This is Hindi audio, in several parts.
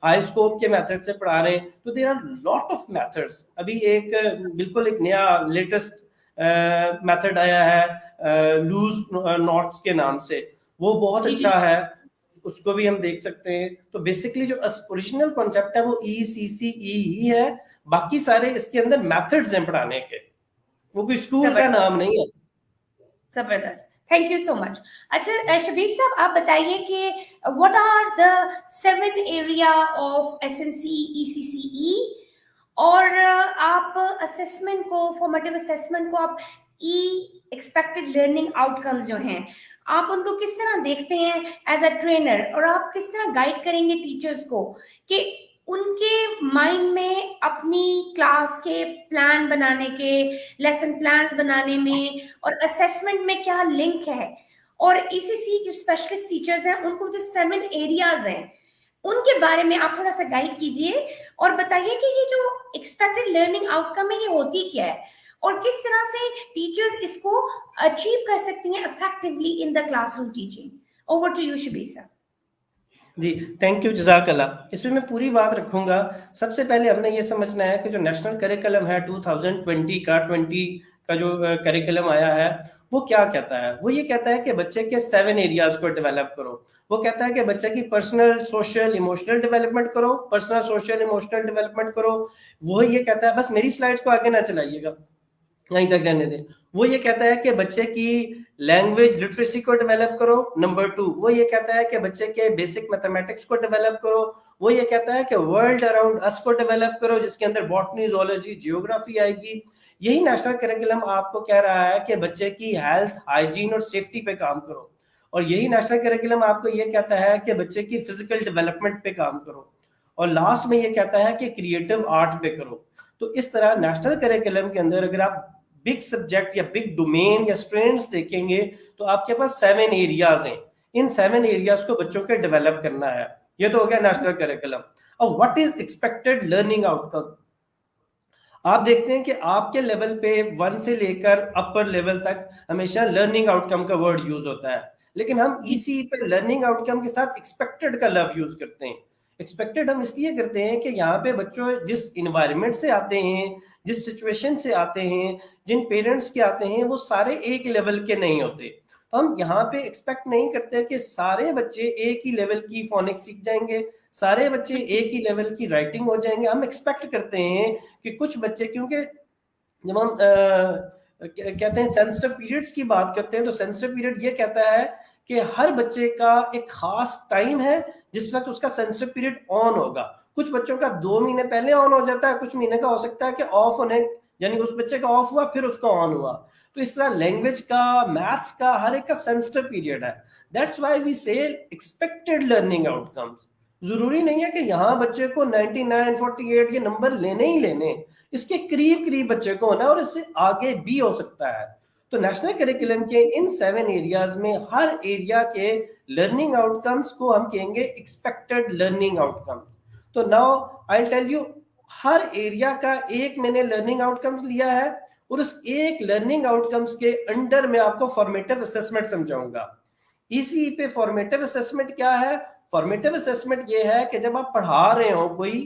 आईस्कोप के मेथड से पढ़ा रहे हैं, तो there are lot of methods. अभी एक बिल्कुल एक नया लेटेस्ट मेथड आया है लूज नॉट्स के नाम से, वो बहुत जी जी। अच्छा है, उसको भी हम देख सकते हैं। तो बेसिकली जो ओरिजिनल कॉन्सेप्ट है वो ECCE ही है, बाकी सारे इसके अंदर मेथड्स हैं पढ़ाने के, वो कोई स्कूल का नाम नहीं है। जबरदस्त, थैंक यू सो मच। अच्छा शबीर साहब, आप बताइए कि what are the 7 area of SNC ECCE, और आप असेसमेंट को, फॉर्मेटिव असेसमेंट को आप एक्सपेक्टेड लर्निंग आउटकम्स जो हैं, आप उनको किस तरह देखते हैं एज अ ट्रेनर, और आप किस तरह गाइड करेंगे टीचर्स को कि उनके माइंड में अपनी क्लास के प्लान बनाने के, लेसन प्लान्स बनाने में और असेसमेंट में क्या लिंक है, और ECC जो स्पेशलिस्ट टीचर्स हैं उनको जो 7 एरियाज हैं उनके बारे में आप थोड़ा सा गाइड कीजिए और बताइए कि ये जो एक्सपेक्टेड लर्निंग आउटकम है ये होती क्या है और किस तरह से टीचर्स इसको अचीव कर सकती हैं effectively in the classroom teaching. Over to you Shabir sir. जी थैंक यू, जज़ाकल्लाह। इसमें मैं पूरी बात रखूंगा। सबसे पहले हमने ये समझना है कि जो नेशनल करिकुलम है 2020 का जो करिकुलम आया है वो क्या कहता है। वो ये कहता है कि बच्चे के 7 एरियाज को डेवलप करो। वो कहता है कि बच्चे की पर्सनल सोशल इमोशनल डेवलपमेंट करो, पर्सनल सोशल इमोशनल डेवलपमेंट करो। वो ये कहता है, बस मेरी स्लाइड्स को आगे ना चलाइएगा, यहीं तक रहने दें। वो ये कहता है कि बच्चे की लैंग्वेज लिटरेसी को डेवलप करो। नंबर 2, वो ये कहता है कि बच्चे के बेसिक मैथमेटिक्स को डेवलप करो। वो ये कहता है कि वर्ल्ड अराउंड अस को डेवलप करो, जिसके अंदर बॉटनी, जोलॉजी, जियोग्राफी आएगी। यही नेशनल करिकुलम आपको कह रहा है कि बच्चे की हेल्थ, हाइजीन और सेफ्टी पे काम करो। और यही नेशनल करिकुलम आपको ये कहता है कि बच्चे की फिजिकल डेवलपमेंट पे काम करो। और लास्ट में ये कहता है कि क्रिएटिव आर्ट पे करो। तो इस तरह नेशनल करिकुलम के अंदर अगर आप बिग सब्जेक्ट या बिग डोमेन या स्ट्रेंथ्स देखेंगे तो आपके पास 7 एरियाज हैं। इन 7 एरियाज को बच्चों के डेवलप करना है। ये तो हो गया नेशनल करिकुलम। अब what is expected learning outcome. आप देखते हैं कि आपके लेवल पे 1 से लेकर अपर लेवल तक हमेशा लर्निंग आउटकम का वर्ड यूज होता है, लेकिन हम इसी पे लर्निंग आउटकम के साथ एक्सपेक्टेड का लव यूज करते हैं। एक्सपेक्टेड हम इसलिए करते हैं कि यहाँ पे बच्चों जिस इन्वायरमेंट से आते हैं, जिस सिचुएशन से आते हैं, जिन पेरेंट्स के आते हैं, वो सारे एक लेवल के नहीं होते। तो हम यहाँ पे एक्सपेक्ट नहीं करते कि सारे बच्चे एक ही लेवल की फोनिक्स सीख जाएंगे, सारे बच्चे एक ही लेवल की राइटिंग हो जाएंगे। हम एक्सपेक्ट करते हैं कि कुछ बच्चे, क्योंकि जब हम कहते हैं सेंसिटिव पीरियड्स की बात करते हैं, तो सेंसिटिव पीरियड ये कहता है कि हर बच्चे का एक खास टाइम है जिस वक्त उसका सेंसिटिव पीरियड ऑन होगा। कुछ बच्चों का 2 महीने पहले ऑन हो जाता है, कुछ महीने का हो सकता है कि ऑफ होने, यानी उस बच्चे का ऑफ हुआ फिर उसका ऑन हुआ। तो इस तरह लैंग्वेज का, मैथ्स का, हर एक का सेंसिटिव पीरियड है। दैट्स व्हाई वी से एक्सपेक्टेड लर्निंग आउटकम्स। जरूरी नहीं है कि यहाँ बच्चे को 99, 48 ये नंबर लेने ही लेने, इसके करीब करीब बच्चे को होना और इससे आगे भी हो सकता है। तो नेशनल करिकुलम के इन 7 एरियाज में हर एरिया के लर्निंग आउटकम्स को हम कहेंगे एक्सपेक्टेड लर्निंग आउटकम। तो नाउ आई टेल यू, हर एरिया का एक मैंने लर्निंग आउटकम्स लिया है और उस एक लर्निंग आउटकम्स के अंडर में आपको फॉर्मेटिव असेसमेंट समझाऊंगा। इसी पे फॉर्मेटिव असेसमेंट क्या है। फॉर्मेटिव असेसमेंट ये है कि जब आप पढ़ा रहे हो कोई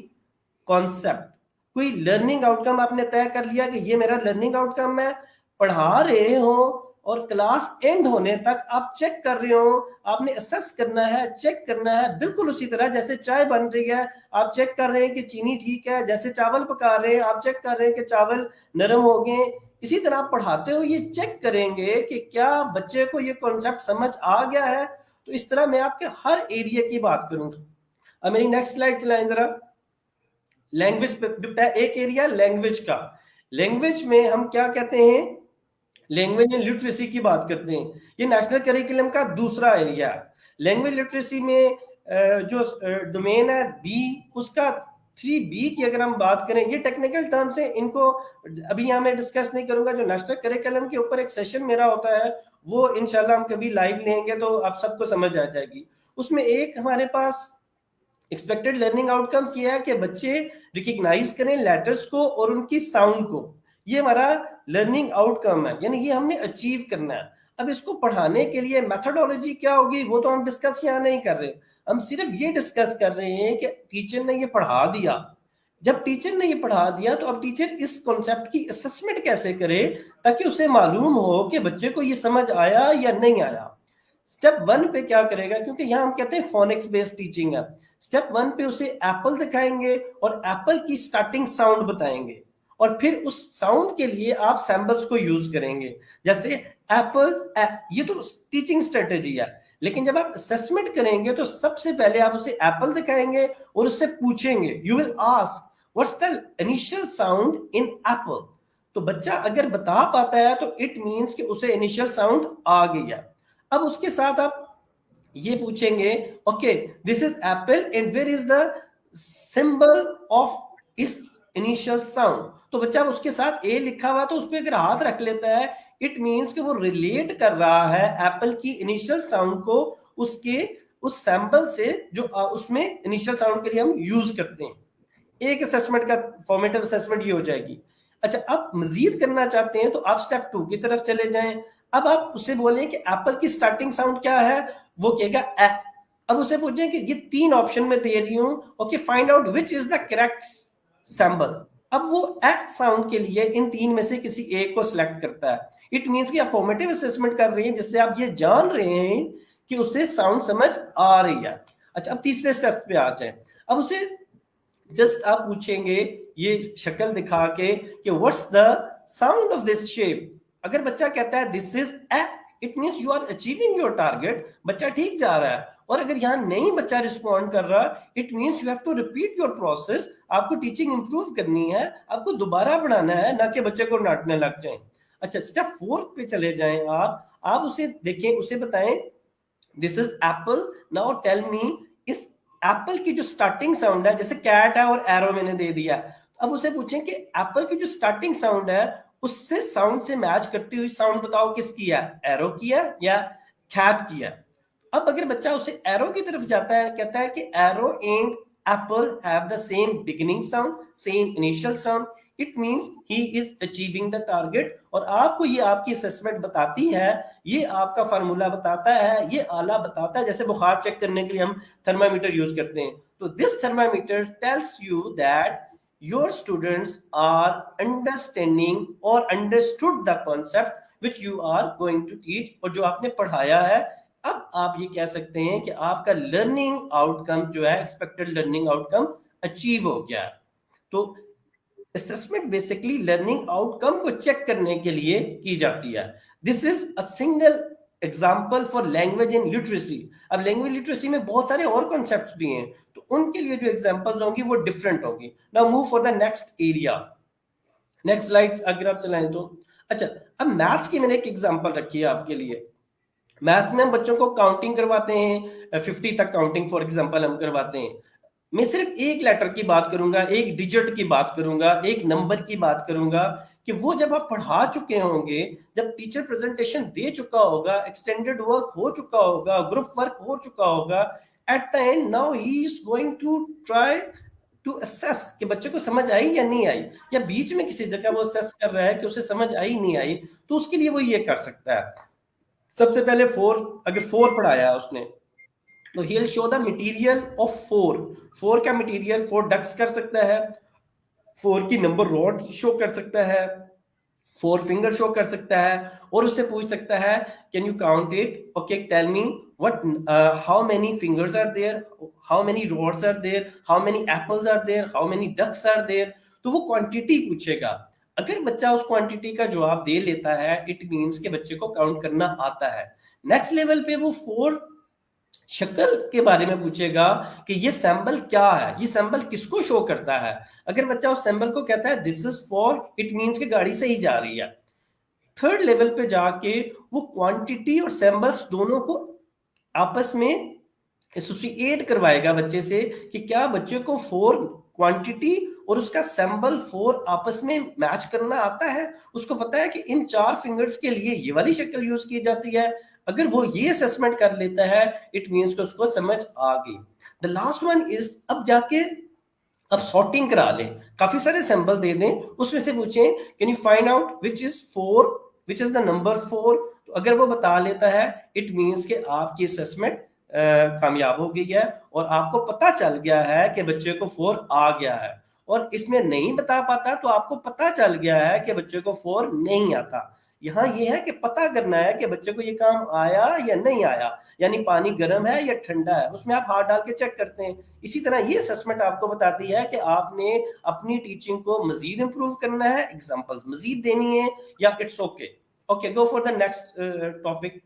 कॉन्सेप्ट, कोई लर्निंग आउटकम आपने तय कर लिया कि ये मेरा लर्निंग आउटकम है, पढ़ा रहे हो और क्लास एंड होने तक आप चेक कर रहे हो, आपने असेस करना है, चेक करना है। बिल्कुल उसी तरह जैसे चाय बन रही है, आप चेक कर रहे हैं कि चीनी ठीक है, जैसे चावल पका रहे हैं आप चेक कर रहे हैं कि चावल नरम हो गए, इसी तरह आप पढ़ाते हो ये चेक करेंगे कि क्या बच्चे को ये कॉन्सेप्ट समझ आ गया है। तो इस तरह मैं आपके हर एरिया की बात करूंगा। अब मेरी नेक्स्ट स्लाइड चलाएं जरा। लैंग्वेज पे एक एरिया लैंग्वेज का। लैंग्वेज में हम क्या कहते हैं, लैंग्वेज एंड लिटरेसी की बात करते हैं। ये नेशनल करिकुलम का दूसरा एरिया है। लैंग्वेज लिटरेसी में जो डोमेन है बी, उसका 3B की अगर हम बात करें, ये टेक्निकल टर्म्स है, इनको अभी यहाँ मैं डिस्कस नहीं करूंगा। जो नेशनल करिकुलम के ऊपर एक सेशन मेरा होता है वो इंशाल्लाह हम कभी लाइव लेंगे तो आप सबको समझ आ जाएगी। उसमें एक हमारे पास एक्सपेक्टेड लर्निंग आउटकम्स ये है कि बच्चे रिकग्नाइज करें लेटर्स को और उनकी साउंड को। ये हमारा लर्निंग आउटकम है, यानी ये हमने अचीव करना है। अब इसको पढ़ाने के लिए मेथोडोलॉजी क्या होगी वो तो हम डिस्कस यहाँ नहीं कर रहे। हम सिर्फ ये डिस्कस कर रहे हैं कि टीचर ने ये पढ़ा दिया। जब टीचर ने ये पढ़ा दिया तो अब टीचर इस कॉन्सेप्ट की असेसमेंट कैसे करे ताकि उसे मालूम हो कि बच्चे को ये समझ आया या नहीं आया। स्टेप 1 पे क्या करेगा, क्योंकि यहाँ हम कहते हैं फोनिक्स बेस्ड टीचिंग है। स्टेप 1 पे उसे एप्पल दिखाएंगे और एप्पल की स्टार्टिंग साउंड बताएंगे और फिर उस साउंड के लिए आप सैम्बल्स को यूज करेंगे, जैसे एप्पल। ये तो टीचिंग स्ट्रेटेजी है, लेकिन जब आप असेसमेंट करेंगे तो सबसे पहले आप उसे एप्पल दिखाएंगे और उससे पूछेंगे, you will ask what's the initial sound in Apple. तो बच्चा अगर बता पाता है तो इट मींस कि उसे इनिशियल साउंड आ गई है। अब उसके साथ आप ये पूछेंगे, okay this is apple and where is the symbol of इस इनिशियल साउंड। तो बच्चा उसके साथ ए लिखा हुआ तो उस पर अगर हाथ रख लेता है इट मींस कि वो रिलेट कर रहा है एप्पल की इनिशियल साउंड को उसके उस सैंपल से जो उसमें इनिशियल साउंड के लिए हम यूज करते हैं। एक असेसमेंट का फॉर्मेटिव असेसमेंट ये हो जाएगी। अच्छा, आप मजीद करना चाहते हैं तो आप स्टेप 2 की तरफ चले जाएं। अब आप उसे बोलें कि एप्पल की स्टार्टिंग साउंड क्या है, वो कहेगा ए। अब उसे पूछें कि ये 3 ऑप्शन में दे रही हूं, okay find out which is the correct sample. अब वो ए साउंड के लिए इन 3 में से किसी एक को सिलेक्ट करता है। इट मींस कि आप फॉर्मेटिव असेसमेंट कर रहे हैं जिससे आप ये जान रहे हैं कि उसे साउंड समझ आ रही है। अच्छा, अब तीसरे स्टेप पे आ जाए। अब उसे जस्ट आप पूछेंगे ये शक्ल दिखा के कि what's the sound of this shape. अगर बच्चा कहता है this is A, it means you are achieving your target, बच्चा ठीक जा रहा है। और अगर यहां नहीं बच्चा रिस्पॉन्ड कर रहा, it means you have to repeat your process. आपको टीचिंग इंप्रूव करनी है, आपको दोबारा पढ़ाना है, ना कि बच्चे को डांटने लग जाए। अच्छा, स्टेप 4 पे चले जाएं। आप उसे देखें, उसे बताएं this is apple, now tell me इस एप्पल की जो स्टार्टिंग साउंड है, जैसे कैट है और एरो मैंने दे दिया, अब उसे पूछें कि एप्पल की जो स्टार्टिंग साउंड है उससे साउंड से मैच करती हुई साउंड बताओ किसकी है, एरो की है या कैट की है। अब अगर बच्चा उसे एरो की तरफ जाता है, कहता है कि arrow and Apple have the same beginning sound, same initial sound, it means he is achieving the target. और आपको ये आपकी असेसमेंट बताती है, ये आपका फार्मूला बताता है, ये आला बताता है। जैसे बुखार चेक करने के लिए हम थर्मामीटर यूज करते हैं, तो this thermometer tells you that your students are understanding or understood the concept which you are going to teach, और जो आपने पढ़ाया है। अब आप ये कह सकते हैं कि आपका लर्निंग आउटकम जो है, एक्सपेक्टेड लर्निंग आउटकम अचीव हो गया। तो असेसमेंट बेसिकली लर्निंग आउटकम को चेक करने के लिए की जाती है। This is a single example for language in literacy. अब लैंग्वेज लिटरेसी में बहुत सारे और कॉन्सेप्ट भी हैं, तो उनके लिए जो एग्जाम्पल्स होंगी वो डिफरेंट होंगी। Now move for the next area. Next slides अगर आप चलाएं तो। अच्छा, अब मैथ्स की मैंने एक एग्जाम्पल रखी है आपके लिए। मैथ्स में हम बच्चों को काउंटिंग करवाते हैं, 50 तक काउंटिंग फॉर एग्जाम्पल हम करवाते हैं। मैं सिर्फ एक लेटर की बात करूंगा, एक डिजिट की बात करूंगा, एक नंबर की बात करूंगा कि वो जब आप पढ़ा चुके होंगे, जब टीचर प्रेजेंटेशन दे चुका होगा, एक्सटेंडेड वर्क हो चुका होगा, ग्रुप वर्क हो चुका होगा, at the end now he is going to try to assess कि बच्चे को समझ आई या नहीं आई, या बीच में किसी जगह वो असेस कर रहा है कि उसे समझ आई नहीं आई, तो उसके लिए वो ये कर सकता है। सबसे पहले 4, अगर 4 पढ़ाया है उसने, तो he will show the material of 4। 4 का मटेरियल 4 डक्स कर सकता है, 4 की नंबर रॉड शो कर सकता है, 4 फिंगर शो कर सकता है, और उससे पूछ सकता है can you count it, okay tell me what how many fingers are there, how many rods are there, how many apples are there, how many ducks are there. तो वो क्वांटिटी पूछेगा। अगर बच्चा उस क्वांटिटी का जवाब दे लेता है, इट मींस के बच्चे को काउंट करना आता है। नेक्स्ट लेवल पे वो 4 शक्ल के बारे में पूछेगा कि ये सैंबल क्या है, ये सैंबल किसको शो करता है। अगर बच्चा उस सैंबल को कहता है this is for, it means कि गाड़ी सही जा रही है। थर्ड लेवल पे जाके वो क्वांटिटी और सैंबल्स दोनों को आपस में एसोसिएट करवाएगा बच्चे से कि क्या बच्चे को 4 क्वांटिटी और उसका सैंबल 4 आपस में मैच करना आता है। उसको पता है कि इन 4 फिंगर्स के लिए ये वाली शक्ल यूज की जाती है। अगर वो ये असेसमेंट कर लेता है, इट मींस कि उसको समझ आ गई। द लास्ट वन इज, अब जाके अब सॉर्टिंग करा लें, काफी सारे सैंबल दे दें, उसमें से पूछें can you find out which is 4, which is the number 4। तो अगर वो बता लेता है, इट मींस कि आपकी असेसमेंट कामयाब हो गई है और आपको पता चल गया है कि बच्चे को 4 आ गया है, और इसमें नहीं बता पाता तो आपको पता चल गया है कि बच्चे को 4 नहीं आता। यहाँ ये है कि पता करना है कि बच्चे को ये काम आया या नहीं आया, यानी पानी गर्म है या ठंडा है, उसमें आप हाथ डाल के चेक करते हैं। इसी तरह ये असेसमेंट आपको बताती है कि आपने अपनी टीचिंग को मजीद इंप्रूव करना है, एग्जांपल्स मजीद देनी है, या it's okay. Okay, go for the next topic.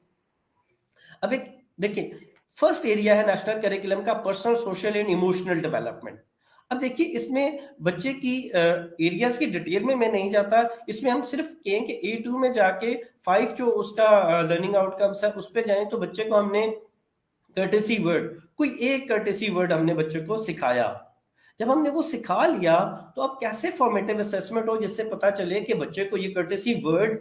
अब एक देखिए, फर्स्ट एरिया है नेशनल करिकुलम का personal, social and emotional development. अब देखिए, इसमें बच्चे की एरियाज की डिटेल में मैं नहीं जाता, इसमें हम सिर्फ कहें कि A2 में जाके 5 जो उसका लर्निंग आउटकम्स है उस पे जाएं, तो बच्चे को हमने कर्टेसी वर्ड, कोई एक कर्टेसी वर्ड हमने बच्चे को सिखाया। जब हमने वो सिखा लिया तो अब कैसे फॉर्मेटिव असेसमेंट हो जिससे पता चले कि बच्चे को ये कर्टेसी वर्ड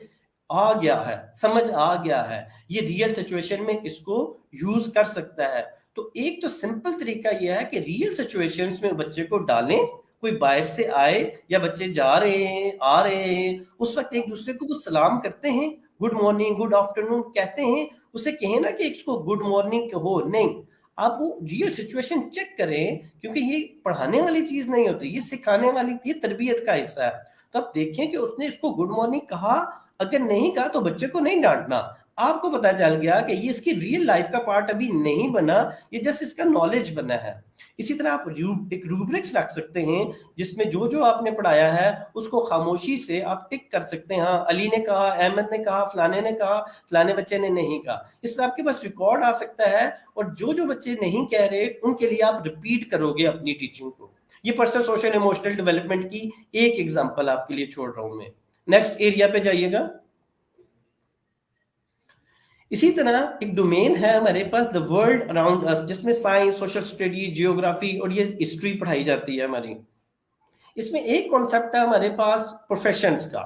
आ गया है, समझ आ गया है, ये रियल सिचुएशन में इसको यूज कर सकता है। तो एक तो सिंपल तरीका यह है कि रियल सिचुएशंस में बच्चे को डालें, कोई बाहर से आए या बच्चे जा रहे हैं आ रहे हैं, उस वक्त एक दूसरे को वो सलाम करते हैं, गुड मॉर्निंग गुड आफ्टरनून कहते हैं, उसे कहें ना कि इसको गुड मॉर्निंग कहो, नहीं, आप वो रियल सिचुएशन चेक करें, क्योंकि ये पढ़ाने वाली चीज नहीं होती, ये सिखाने वाली, ये तरबियत का हिस्सा है। तो आप देखें कि उसने इसको गुड मॉर्निंग कहा, अगर नहीं कहा तो बच्चे को नहीं डांटना, आपको पता चल गया कि ये इसकी रियल लाइफ का पार्ट अभी नहीं बना, ये जस्ट इसका नॉलेज बना है। इसी तरह आप एक रूब्रिक्स रख सकते हैं जिसमें जो जो आपने पढ़ाया है उसको खामोशी से आप टिक कर सकते हैं, हाँ अली ने कहा, अहमद ने कहा, फलाने ने कहा, फलाने बच्चे ने नहीं कहा। इस तरह आपके पास रिकॉर्ड आ सकता है, और जो जो बच्चे नहीं कह रहे उनके लिए आप रिपीट करोगे अपनी टीचिंग को। ये पर्सनल सोशल इमोशनल डेवलपमेंट की एक एग्जांपल आपके लिए छोड़ रहा हूं मैं। नेक्स्ट एरिया पे जाइएगा। इसी तरह एक डोमेन है हमारे पास द वर्ल्ड अराउंड अस, जिसमें साइंस, सोशल स्टडी, जियोग्राफी और ये हिस्ट्री पढ़ाई जाती है हमारी। इसमें एक कॉन्सेप्ट है हमारे पास प्रोफेशंस का।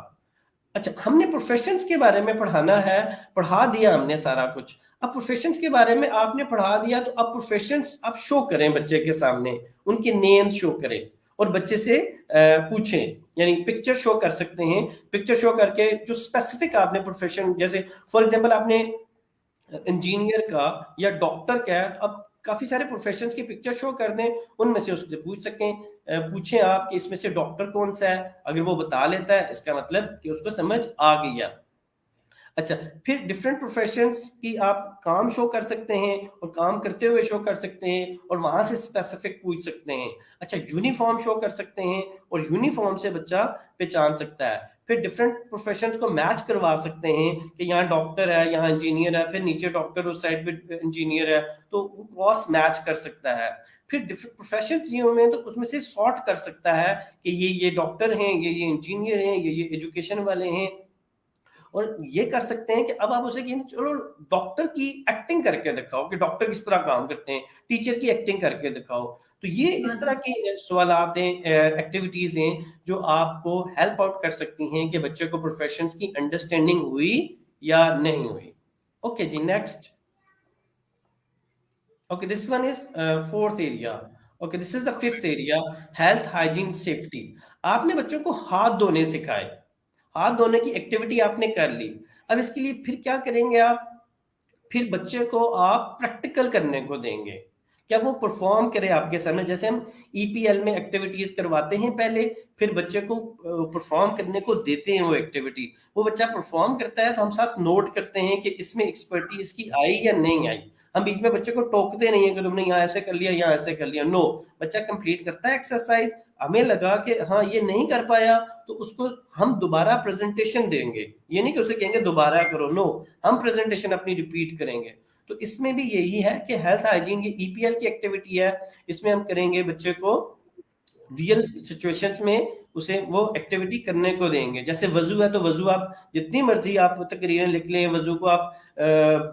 अच्छा, हमने प्रोफेशंस के बारे में पढ़ाना है, पढ़ा दिया हमने सारा कुछ। अब प्रोफेशंस के बारे में आपने पढ़ा दिया तो अब प्रोफेशंस आप शो करें बच्चे के सामने, उनके नेम शो करें और बच्चे से पूछें, यानी पिक्चर शो कर सकते हैं। पिक्चर शो करके जो स्पेसिफिक आपने प्रोफेशन, जैसे फॉर एग्जांपल आपने इंजीनियर का या डॉक्टर का है, अब काफी सारे प्रोफेशंस की पिक्चर शो कर दें, उनमें से उससे पूछ सकें, पूछें आप कि इसमें से डॉक्टर कौन सा है, अगर वो बता लेता है इसका मतलब कि उसको समझ आ गया। अच्छा, फिर डिफरेंट प्रोफेशंस की आप काम शो कर सकते हैं और काम करते हुए शो कर सकते हैं और वहां से स्पेसिफिक पूछ सकते हैं। अच्छा, यूनिफॉर्म शो कर सकते हैं और यूनिफॉर्म से बच्चा पहचान सकता है। फिर डिफरेंट प्रोफेशंस को मैच करवा सकते हैं कि यहाँ डॉक्टर है, यहाँ इंजीनियर है, फिर नीचे डॉक्टर उस साइड पे इंजीनियर है, तो क्रॉस मैच कर सकता है। फिर डिफरेंट प्रोफेशन में तो उसमें से सॉर्ट कर सकता है कि ये डॉक्टर हैं, ये इंजीनियर हैं, ये एजुकेशन वाले हैं। और ये कर सकते हैं कि अब आप उसे कहें चलो डॉक्टर की एक्टिंग करके दिखाओ कि डॉक्टर किस तरह काम करते हैं, टीचर की एक्टिंग करके दिखाओ। तो ये इस तरह की सवालात हैं, एक्टिविटीज हैं जो आपको हेल्प आउट कर सकती हैं कि बच्चे को प्रोफेशंस की अंडरस्टैंडिंग हुई या नहीं हुई। ओके जी, next. Okay, this one is fourth area. Okay, this is the fifth area, health, hygiene, safety. आपने बच्चों को हाथ धोने सिखाए, हाथ धोने की एक्टिविटी आपने कर ली। अब इसके लिए फिर क्या करेंगे आप, फिर बच्चे को आप प्रैक्टिकल करने को देंगे, क्या वो परफॉर्म करे आपके सामने। जैसे हम ईपीएल में एक्टिविटीज करवाते हैं पहले, फिर बच्चे को परफॉर्म करने को देते हैं वो एक्टिविटी, वो बच्चा परफॉर्म करता है तो हम साथ नोट करते हैं कि इसमें एक्सपर्टीज की आई या नहीं आई। हम बीच में बच्चे को टोकते नहीं है कि तुमने यहाँ ऐसे कर लिया, यहाँ ऐसे कर लिया, नो, बच्चा कंप्लीट करता है एक्सरसाइज। हमें लगा कि हाँ ये नहीं कर पाया तो उसको हम दोबारा प्रेजेंटेशन देंगे, ये नहीं कि उसे कहेंगे दोबारा करो, नो, हम प्रेजेंटेशन अपनी रिपीट करेंगे। तो इसमें भी यही है कि हेल्थ हाइजीन ये ईपीएल की एक्टिविटी है, इसमें हम करेंगे बच्चे को रियल सिचुएशंस में उसे वो एक्टिविटी करने को देंगे। जैसे वजू है तो वजू आप जितनी मर्जी आप तकरीरें लिख लें, वजू को आप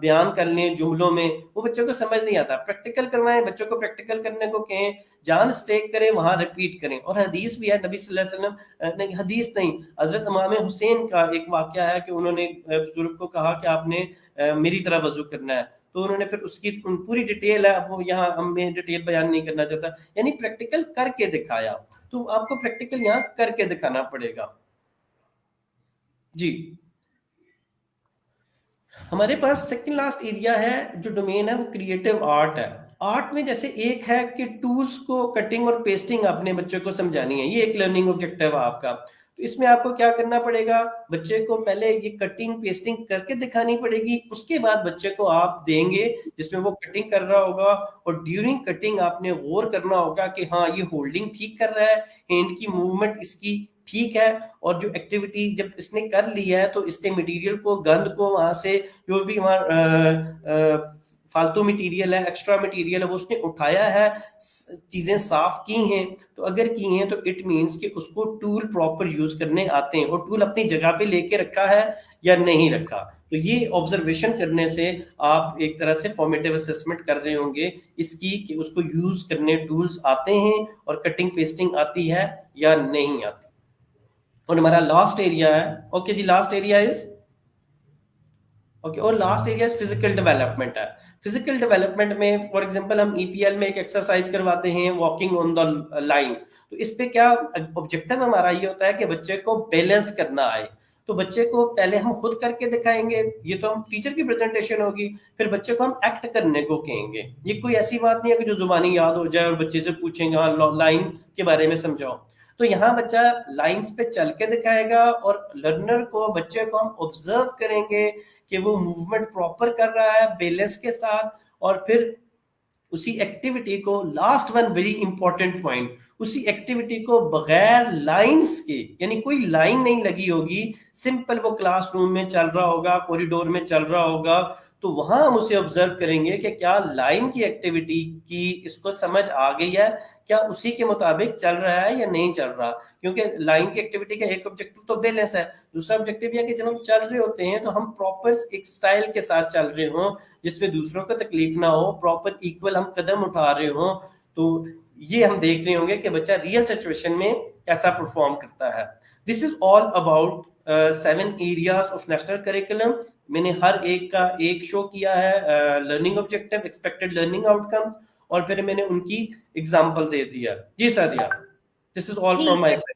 बयान कर लें जुमलों में, वो बच्चों को समझ नहीं आता। प्रैक्टिकल करवाएं, बच्चों को प्रैक्टिकल करने को कहें, जान स्टेक करें, वहां रिपीट करें। और हदीस भी है, नबी सल्लल्लाहु अलैहि वसल्लम, नहीं हदीस नहीं, हजरत इमाम हुसैन का एक वाकया है कि उन्होंने बुजुर्ग को कहा कि आपने मेरी तरह वजू करना है, तो उन्होंने फिर उसकी पूरी डिटेल है, अब वो यहाँ हम मैं डिटेल बयान नहीं करना चाहता, यानी प्रैक्टिकल करके दिखाया। तो आपको प्रैक्टिकल यहाँ करके दिखाना पड़ेगा जी। हमारे पास सेकंड लास्ट एरिया है, जो डोमेन है वो क्रिएटिव आर्ट है। आर्ट में जैसे एक है कि टूल्स को कटिंग और पेस्टिंग अपने बच्चों को समझानी है, ये एक लर्निंग ऑब्जेक्टिव है आपका। तो इसमें आपको क्या करना पड़ेगा, बच्चे को पहले ये कटिंग पेस्टिंग करके दिखानी पड़ेगी, उसके बाद बच्चे को आप देंगे जिसमें वो कटिंग कर रहा होगा, और ड्यूरिंग कटिंग आपने गौर करना होगा कि हाँ ये होल्डिंग ठीक कर रहा है, हैंड की मूवमेंट इसकी ठीक है, और जो एक्टिविटी जब इसने कर ली है तो इसने मटेरियल को, गंद को वहां से जो भी हमारा फालतू मटेरियल है, एक्स्ट्रा मटेरियल है, वो उसने उठाया है, चीजें साफ की हैं। तो अगर की हैं तो इट मींस कि उसको टूल प्रॉपर यूज करने आते हैं, और टूल अपनी जगह पे लेके रखा है या नहीं रखा। तो ये ऑब्जर्वेशन करने से आप एक तरह से फॉर्मेटिव असेसमेंट कर रहे होंगे इसकी, कि उसको यूज करने टूल्स आते हैं और कटिंग पेस्टिंग आती है या नहीं आती। और हमारा लास्ट एरिया है, ओके जी, लास्ट एरिया इज ओके, और लास्ट एरिया फिजिकल डेवलपमेंट है। फिजिकल डेवलपमेंट में फॉर एग्जांपल हम ईपीएल में एक एक्सरसाइज करवाते हैं, वॉकिंग ऑन द लाइन। तो इस पे क्या ऑब्जेक्टिव हमारा ये होता है कि बच्चे को बैलेंस करना आए। तो बच्चे को पहले हम खुद करके दिखाएंगे, ये तो हम टीचर की प्रेजेंटेशन होगी, फिर बच्चे को हम एक्ट करने को कहेंगे। ये कोई ऐसी बात नहीं है कि जो जुबानी याद हो जाए और बच्चे से पूछेंगे हाँ लाइन के बारे में समझाओ। तो यहाँ बच्चा लाइंस पे चल के दिखाएगा, और लर्नर को, बच्चे को हम ऑब्जर्व करेंगे कि वो मूवमेंट प्रॉपर कर रहा है बैलेंस के साथ। और फिर उसी एक्टिविटी को, last one very important point, उसी एक्टिविटी को बगैर लाइंस के, यानी कोई लाइन नहीं लगी होगी, सिंपल वो क्लासरूम में चल रहा होगा, कॉरिडोर में चल रहा होगा, तो वहां हम उसे ऑब्जर्व करेंगे कि क्या लाइन की एक्टिविटी की इसको समझ आ गई है, क्या उसी के मुताबिक चल रहा है या नहीं चल रहा। क्योंकि लाइन की एक्टिविटी का एक ऑब्जेक्टिव तो बैलेंस है, दूसरा ऑब्जेक्टिव यह कि जब हम चल रहे होते हैं तो हम प्रॉपर एक स्टाइल के साथ चल रहे हों, जिसमें दूसरों को तकलीफ ना हो, प्रॉपर इक्वल हम कदम उठा रहे हों। तो ये हम देख रहे होंगे कि बच्चा रियल सिचुएशन में कैसा परफॉर्म करता है। This is all about 7 areas of national curriculum. मैंने हर एक का एक शो किया है, learning objective, expected learning outcome, और फिर मैंने उनकी एग्जांपल दे दिया। जी Sadia, this is all from my side.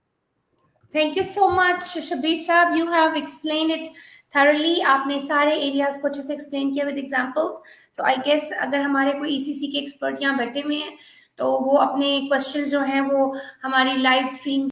Thank you so much Shabir साहब, you have explain it thoroughly. आपने सारे एरियाज को अच्छे से एक्सप्लेन किया with examples. So I guess अगर हमारे कोई ईसीसी के एक्सपर्ट यहाँ बैठे हुए हैं तो वो अपने क्वेश्चंस जो हैं वो हमारी लाइव स्ट्रीम